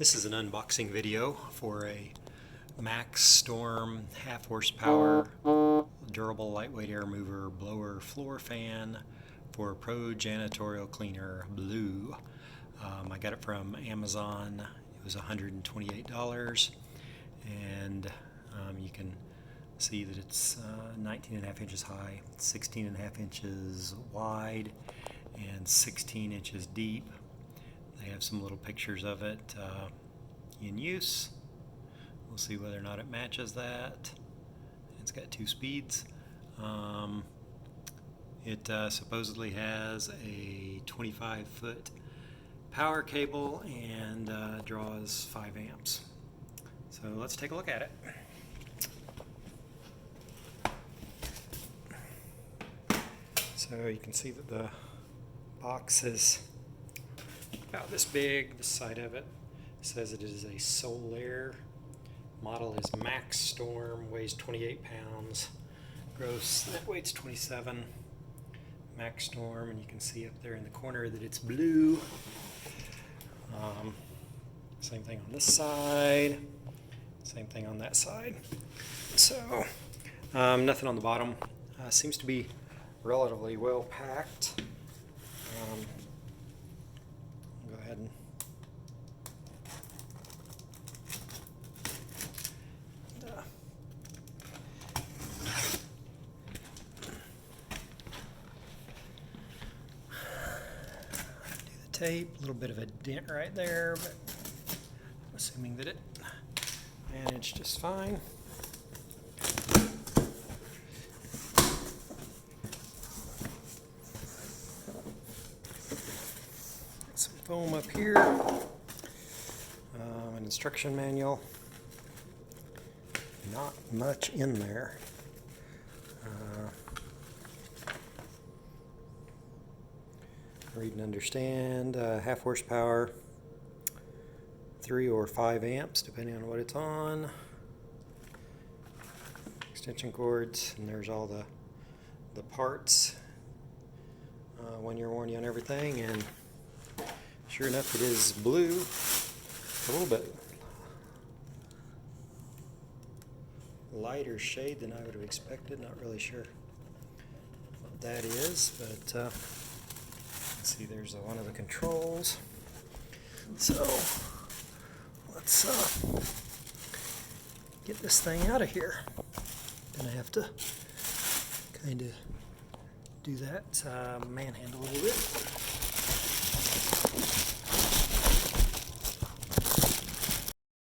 This is an unboxing video for a Max Storm half horsepower durable lightweight air mover blower floor fan for Pro Janitorial Cleaner Blue. I got it from Amazon. It was $128, and you can see that it's 19.5 inches high, 16.5 inches wide, and 16 inches deep. They have some little pictures of it in use. We'll see whether or not it matches that. It's got 2 speeds. It supposedly has a 25-foot power cable and draws 5 amps. So let's take a look at it. So you can see that the box is about this big. The side of it says it is a Solaire. Model is Max Storm, weighs 28 pounds. Gross net weight's 27. Max Storm, and you can see up there in the corner that it's blue. Same thing on this side. Same thing on that side. So nothing on the bottom. Seems to be relatively well packed. Go ahead and do the tape. A little bit of a dent right there, but I'm assuming that it managed just fine. Some foam up here, an instruction manual, not much in there. Read and understand, half horsepower, 3 or 5 amps depending on what it's on. Extension cords, and there's all the parts, 1-year warranty on everything, and sure enough, it is blue. A little bit lighter shade than I would have expected. Not really sure what that is, but let's see, there's one of the controls. So let's get this thing out of here. Gonna have to kind of do that manhandle a little bit.